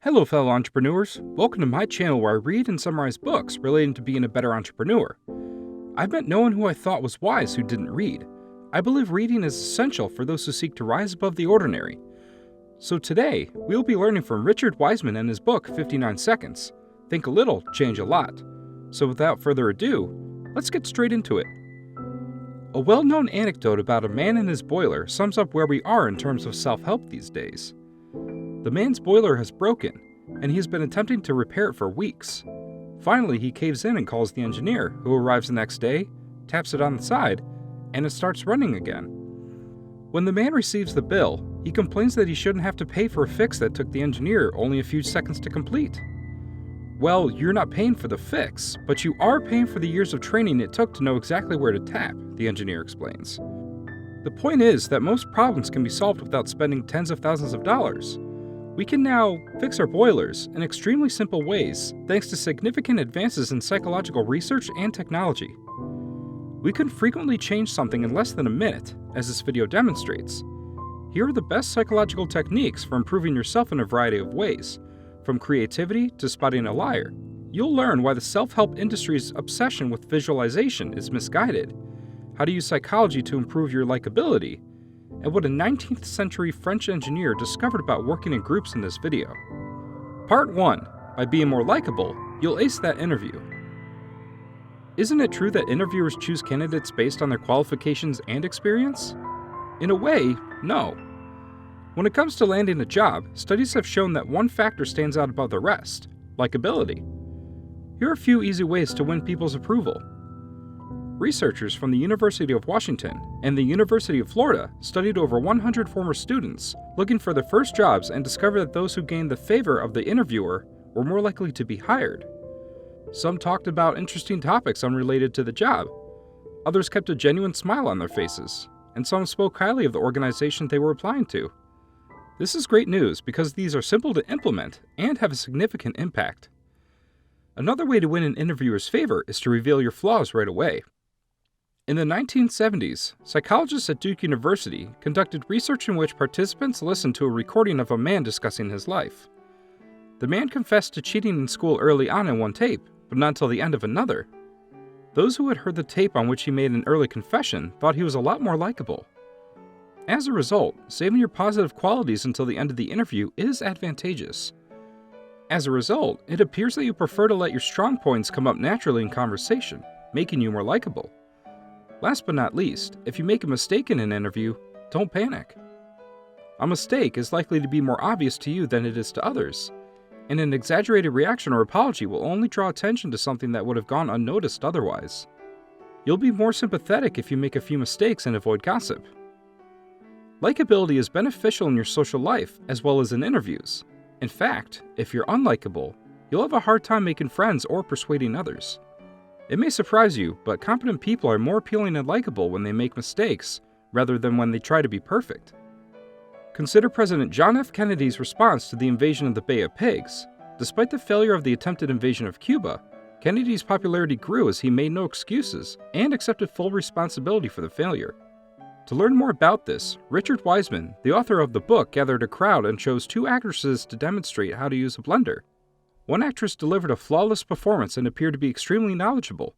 Hello fellow entrepreneurs, welcome to my channel where I read and summarize books relating to being a better entrepreneur. I've met no one who I thought was wise who didn't read. I believe reading is essential for those who seek to rise above the ordinary. So today, we'll be learning from Richard Wiseman and his book 59 Seconds. Think a little, change a lot. So without further ado, let's get straight into it. A well-known anecdote about a man and his boiler sums up where we are in terms of self-help these days. The man's boiler has broken, and he has been attempting to repair it for weeks. Finally, he caves in and calls the engineer, who arrives the next day, taps it on the side, and it starts running again. When the man receives the bill, he complains that he shouldn't have to pay for a fix that took the engineer only a few seconds to complete. Well, you're not paying for the fix, but you are paying for the years of training it took to know exactly where to tap, the engineer explains. The point is that most problems can be solved without spending tens of thousands of dollars. We can now fix our boilers in extremely simple ways thanks to significant advances in psychological research and technology. We can frequently change something in less than a minute, as this video demonstrates. Here are the best psychological techniques for improving yourself in a variety of ways, from creativity to spotting a liar. You'll learn why the self-help industry's obsession with visualization is misguided, how to use psychology to improve your likability, and what a 19th century French engineer discovered about working in groups in this video. Part 1. By being more likable, you'll ace that interview. Isn't it true that interviewers choose candidates based on their qualifications and experience? In a way, no. When it comes to landing a job, studies have shown that one factor stands out above the rest: likability. Here are a few easy ways to win people's approval. Researchers from the University of Washington and the University of Florida studied over 100 former students looking for their first jobs and discovered that those who gained the favor of the interviewer were more likely to be hired. Some talked about interesting topics unrelated to the job. Others kept a genuine smile on their faces, and some spoke highly of the organization they were applying to. This is great news because these are simple to implement and have a significant impact. Another way to win an interviewer's favor is to reveal your flaws right away. In the 1970s, psychologists at Duke University conducted research in which participants listened to a recording of a man discussing his life. The man confessed to cheating in school early on in one tape, but not until the end of another. Those who had heard the tape on which he made an early confession thought he was a lot more likable. As a result, saving your positive qualities until the end of the interview is advantageous. As a result, it appears that you prefer to let your strong points come up naturally in conversation, making you more likable. Last but not least, if you make a mistake in an interview, don't panic. A mistake is likely to be more obvious to you than it is to others, and an exaggerated reaction or apology will only draw attention to something that would have gone unnoticed otherwise. You'll be more sympathetic if you make a few mistakes and avoid gossip. Likability is beneficial in your social life as well as in interviews. In fact, if you're unlikable, you'll have a hard time making friends or persuading others. It may surprise you, but competent people are more appealing and likable when they make mistakes, rather than when they try to be perfect. Consider President John F. Kennedy's response to the invasion of the Bay of Pigs. Despite the failure of the attempted invasion of Cuba, Kennedy's popularity grew as he made no excuses and accepted full responsibility for the failure. To learn more about this, Richard Wiseman, the author of the book, gathered a crowd and chose two actresses to demonstrate how to use a blender. One actress delivered a flawless performance and appeared to be extremely knowledgeable.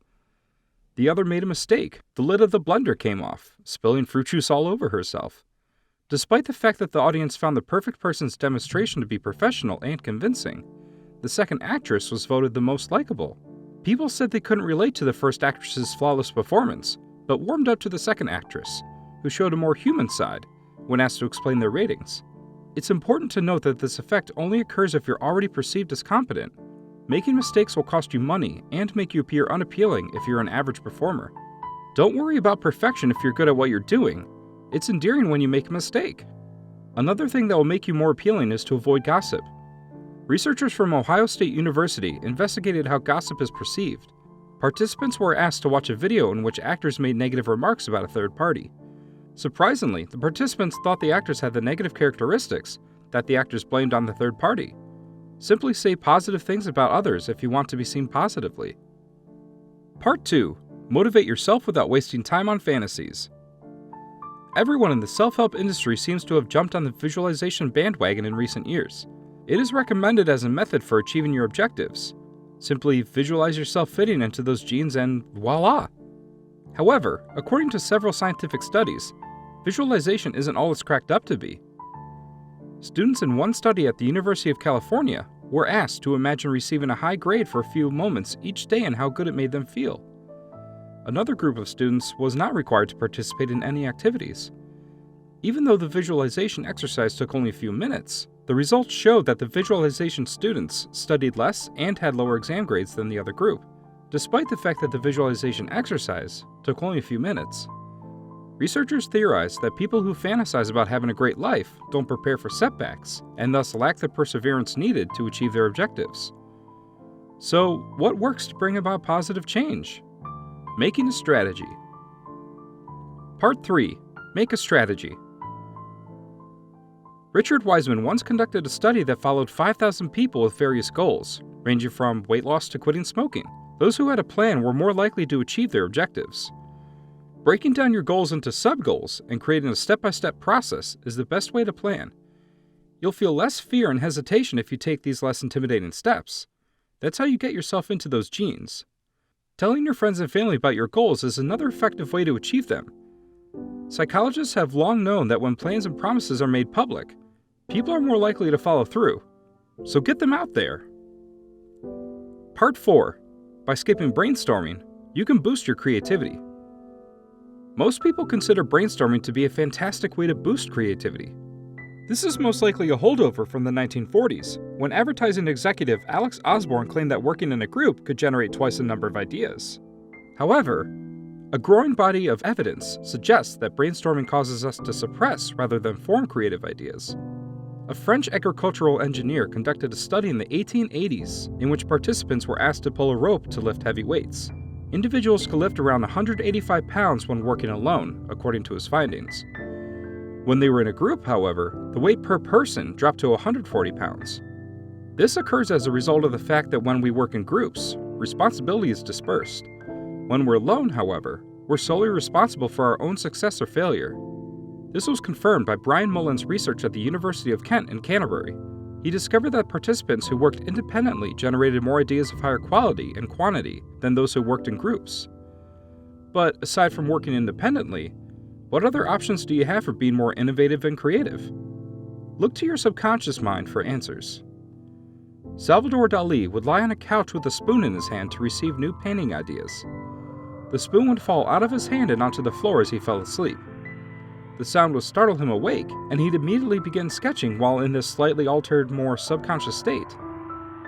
The other made a mistake. The lid of the blender came off, spilling fruit juice all over herself. Despite the fact that the audience found the perfect person's demonstration to be professional and convincing, the second actress was voted the most likable. People said they couldn't relate to the first actress's flawless performance, but warmed up to the second actress, who showed a more human side when asked to explain their ratings. It's important to note that this effect only occurs if you're already perceived as competent. Making mistakes will cost you money and make you appear unappealing if you're an average performer. Don't worry about perfection if you're good at what you're doing. It's endearing when you make a mistake. Another thing that will make you more appealing is to avoid gossip. Researchers from Ohio State University investigated how gossip is perceived. Participants were asked to watch a video in which actors made negative remarks about a third party. Surprisingly, the participants thought the actors had the negative characteristics that the actors blamed on the third party. Simply say positive things about others if you want to be seen positively. Part 2. Motivate yourself without wasting time on fantasies. Everyone in the self-help industry seems to have jumped on the visualization bandwagon in recent years. It is recommended as a method for achieving your objectives. Simply visualize yourself fitting into those jeans and voila! However, according to several scientific studies, visualization isn't all it's cracked up to be. Students in one study at the University of California were asked to imagine receiving a high grade for a few moments each day and how good it made them feel. Another group of students was not required to participate in any activities. Even though the visualization exercise took only a few minutes, the results showed that the visualization students studied less and had lower exam grades than the other group, despite the fact that the visualization exercise took only a few minutes. Researchers theorize that people who fantasize about having a great life don't prepare for setbacks, and thus lack the perseverance needed to achieve their objectives. So, what works to bring about positive change? Making a strategy. Part 3. Make a strategy. Richard Wiseman once conducted a study that followed 5,000 people with various goals, ranging from weight loss to quitting smoking. Those who had a plan were more likely to achieve their objectives. Breaking down your goals into sub-goals and creating a step-by-step process is the best way to plan. You'll feel less fear and hesitation if you take these less intimidating steps. That's how you get yourself into those jeans. Telling your friends and family about your goals is another effective way to achieve them. Psychologists have long known that when plans and promises are made public, people are more likely to follow through. So get them out there. Part 4. By skipping brainstorming, you can boost your creativity. Most people consider brainstorming to be a fantastic way to boost creativity. This is most likely a holdover from the 1940s, when advertising executive Alex Osborne claimed that working in a group could generate twice the number of ideas. However, a growing body of evidence suggests that brainstorming causes us to suppress rather than form creative ideas. A French agricultural engineer conducted a study in the 1880s in which participants were asked to pull a rope to lift heavy weights. Individuals could lift around 185 pounds when working alone, according to his findings. When they were in a group, however, the weight per person dropped to 140 pounds. This occurs as a result of the fact that when we work in groups, responsibility is dispersed. When we're alone, however, we're solely responsible for our own success or failure. This was confirmed by Brian Mullen's research at the University of Kent in Canterbury. He discovered that participants who worked independently generated more ideas of higher quality and quantity than those who worked in groups. But aside from working independently, what other options do you have for being more innovative and creative? Look to your subconscious mind for answers. Salvador Dali would lie on a couch with a spoon in his hand to receive new painting ideas. The spoon would fall out of his hand and onto the floor as he fell asleep. The sound would startle him awake, and he'd immediately begin sketching while in this slightly altered, more subconscious state.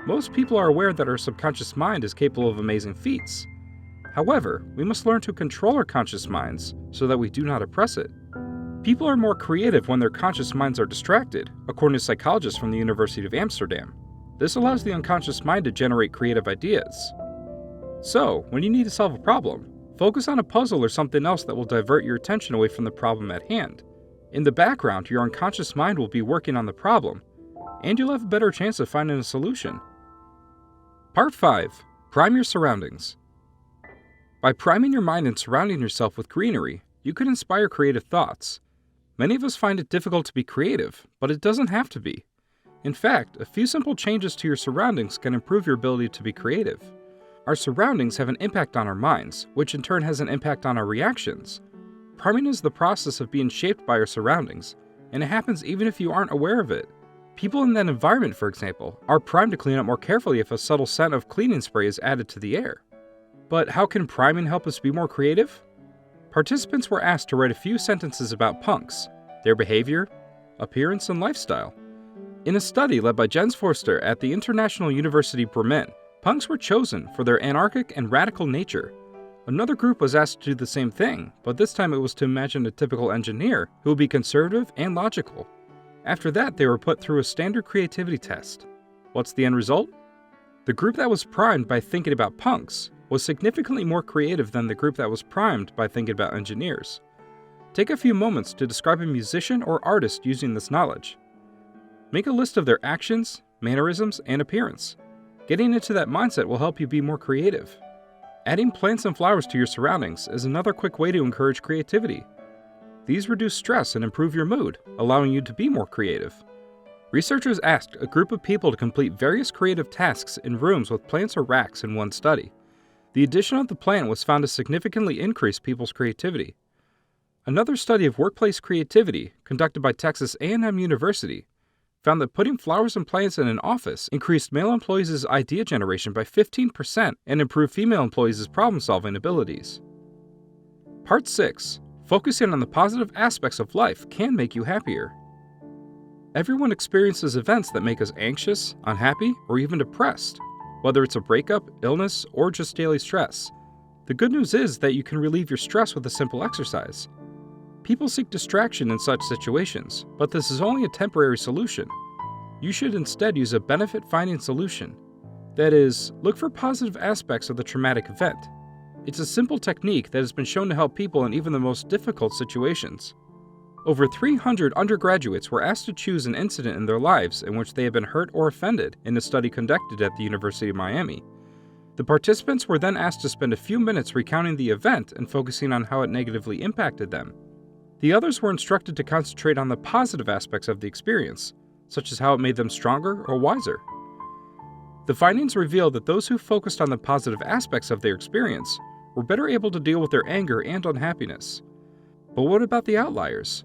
Most people are aware that our subconscious mind is capable of amazing feats. However, we must learn to control our conscious minds so that we do not oppress it. People are more creative when their conscious minds are distracted, according to psychologists from the University of Amsterdam. This allows the unconscious mind to generate creative ideas. So, when you need to solve a problem, focus on a puzzle or something else that will divert your attention away from the problem at hand. In the background, your unconscious mind will be working on the problem, and you'll have a better chance of finding a solution. Part 5. Prime your surroundings. By priming your mind and surrounding yourself with greenery, you can inspire creative thoughts. Many of us find it difficult to be creative, but it doesn't have to be. In fact, a few simple changes to your surroundings can improve your ability to be creative. Our surroundings have an impact on our minds, which in turn has an impact on our reactions. Priming is the process of being shaped by our surroundings, and it happens even if you aren't aware of it. People in that environment, for example, are primed to clean up more carefully if a subtle scent of cleaning spray is added to the air. But how can priming help us be more creative? Participants were asked to write a few sentences about punks, their behavior, appearance, and lifestyle. In a study led by Jens Forster at the International University Bremen, punks were chosen for their anarchic and radical nature. Another group was asked to do the same thing, but this time it was to imagine a typical engineer who would be conservative and logical. After that, they were put through a standard creativity test. What's the end result? The group that was primed by thinking about punks was significantly more creative than the group that was primed by thinking about engineers. Take a few moments to describe a musician or artist using this knowledge. Make a list of their actions, mannerisms, and appearance. Getting into that mindset will help you be more creative. Adding plants and flowers to your surroundings is another quick way to encourage creativity. These reduce stress and improve your mood, allowing you to be more creative. Researchers asked a group of people to complete various creative tasks in rooms with plants or racks in one study. The addition of the plant was found to significantly increase people's creativity. Another study of workplace creativity, conducted by Texas A&M University, found that putting flowers and plants in an office increased male employees' idea generation by 15% and improved female employees' problem-solving abilities. Part 6. Focusing on the positive aspects of life can make you happier. Everyone experiences events that make us anxious, unhappy, or even depressed, whether it's a breakup, illness, or just daily stress. The good news is that you can relieve your stress with a simple exercise. People seek distraction in such situations, but this is only a temporary solution. You should instead use a benefit-finding solution. That is, look for positive aspects of the traumatic event. It's a simple technique that has been shown to help people in even the most difficult situations. Over 300 undergraduates were asked to choose an incident in their lives in which they had been hurt or offended in a study conducted at the University of Miami. The participants were then asked to spend a few minutes recounting the event and focusing on how it negatively impacted them. The others were instructed to concentrate on the positive aspects of the experience, such as how it made them stronger or wiser. The findings revealed that those who focused on the positive aspects of their experience were better able to deal with their anger and unhappiness. But what about the outliers?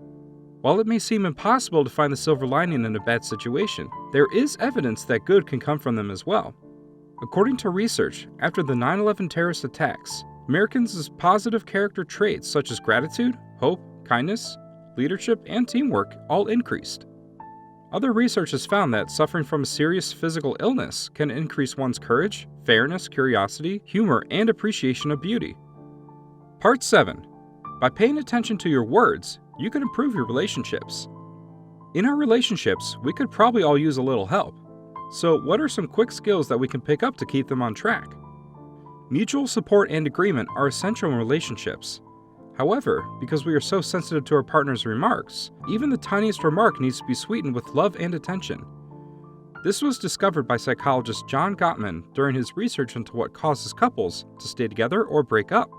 While it may seem impossible to find the silver lining in a bad situation, there is evidence that good can come from them as well. According to research, after the 9/11 terrorist attacks, Americans' positive character traits such as gratitude, hope, kindness, leadership, and teamwork all increased. Other research has found that suffering from a serious physical illness can increase one's courage, fairness, curiosity, humor, and appreciation of beauty. Part 7. By paying attention to your words, you can improve your relationships. In our relationships, we could probably all use a little help. So, what are some quick skills that we can pick up to keep them on track? Mutual support and agreement are essential in relationships. However, because we are so sensitive to our partner's remarks, even the tiniest remark needs to be sweetened with love and attention. This was discovered by psychologist John Gottman during his research into what causes couples to stay together or break up.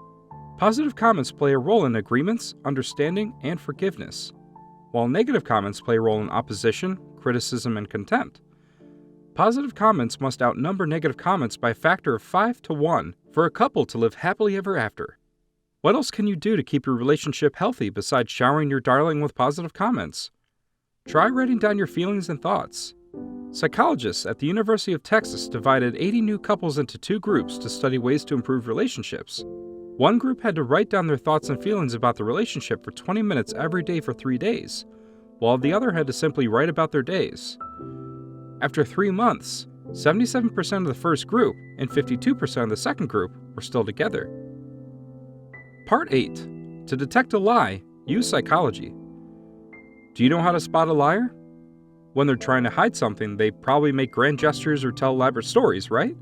Positive comments play a role in agreements, understanding, and forgiveness, while negative comments play a role in opposition, criticism, and contempt. Positive comments must outnumber negative comments by a factor of 5 to 1 for a couple to live happily ever after. What else can you do to keep your relationship healthy besides showering your darling with positive comments? Try writing down your feelings and thoughts. Psychologists at the University of Texas divided 80 new couples into 2 groups to study ways to improve relationships. One group had to write down their thoughts and feelings about the relationship for 20 minutes every day for 3 days, while the other had to simply write about their days. After 3 months, 77% of the first group and 52% of the second group were still together. Part 8. To detect a lie, use psychology. Do you know how to spot a liar? When they're trying to hide something, they probably make grand gestures or tell elaborate stories, right?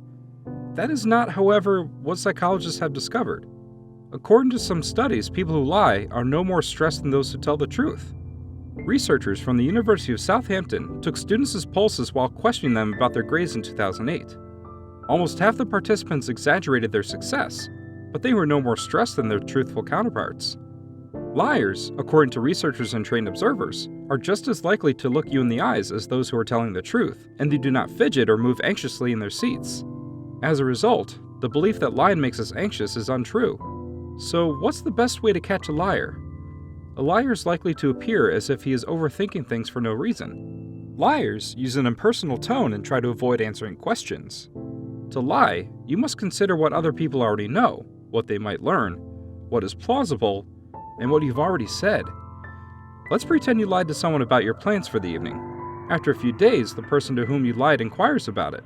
That is not, however, what psychologists have discovered. According to some studies, people who lie are no more stressed than those who tell the truth. Researchers from the University of Southampton took students' pulses while questioning them about their grades in 2008. Almost half the participants exaggerated their success, but they were no more stressed than their truthful counterparts. Liars, according to researchers and trained observers, are just as likely to look you in the eyes as those who are telling the truth, and they do not fidget or move anxiously in their seats. As a result, the belief that lying makes us anxious is untrue. So, what's the best way to catch a liar? A liar is likely to appear as if he is overthinking things for no reason. Liars use an impersonal tone and try to avoid answering questions. To lie, you must consider what other people already know, what they might learn, what is plausible, and what you've already said. Let's pretend you lied to someone about your plans for the evening. After a few days, the person to whom you lied inquires about it.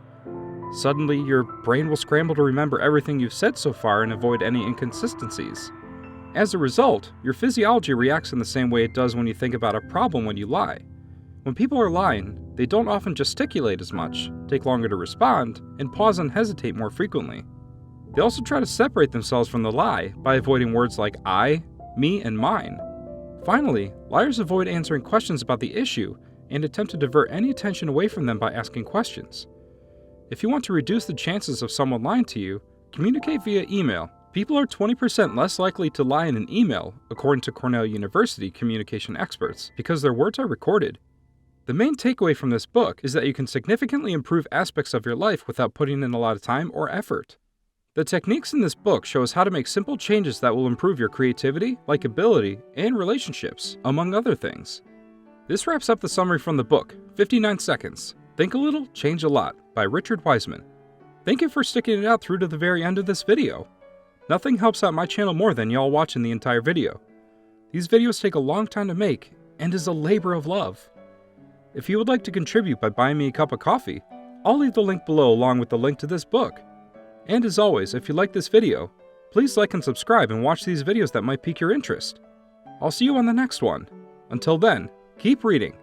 Suddenly, your brain will scramble to remember everything you've said so far and avoid any inconsistencies. As a result, your physiology reacts in the same way it does when you think about a problem when you lie. When people are lying, they don't often gesticulate as much, take longer to respond, and pause and hesitate more frequently. They also try to separate themselves from the lie by avoiding words like I, me, and mine. Finally, liars avoid answering questions about the issue and attempt to divert any attention away from them by asking questions. If you want to reduce the chances of someone lying to you, communicate via email. People are 20% less likely to lie in an email, according to Cornell University communication experts, because their words are recorded. The main takeaway from this book is that you can significantly improve aspects of your life without putting in a lot of time or effort. The techniques in this book show us how to make simple changes that will improve your creativity, likability, and relationships, among other things. This wraps up the summary from the book, 59 Seconds. Think a Little, Change a Lot, by Richard Wiseman. Thank you for sticking it out through to the very end of this video. Nothing helps out my channel more than y'all watching the entire video. These videos take a long time to make, and is a labor of love. If you would like to contribute by buying me a cup of coffee, I'll leave the link below along with the link to this book. And as always, if you like this video, please like and subscribe and watch these videos that might pique your interest. I'll see you on the next one. Until then, keep reading.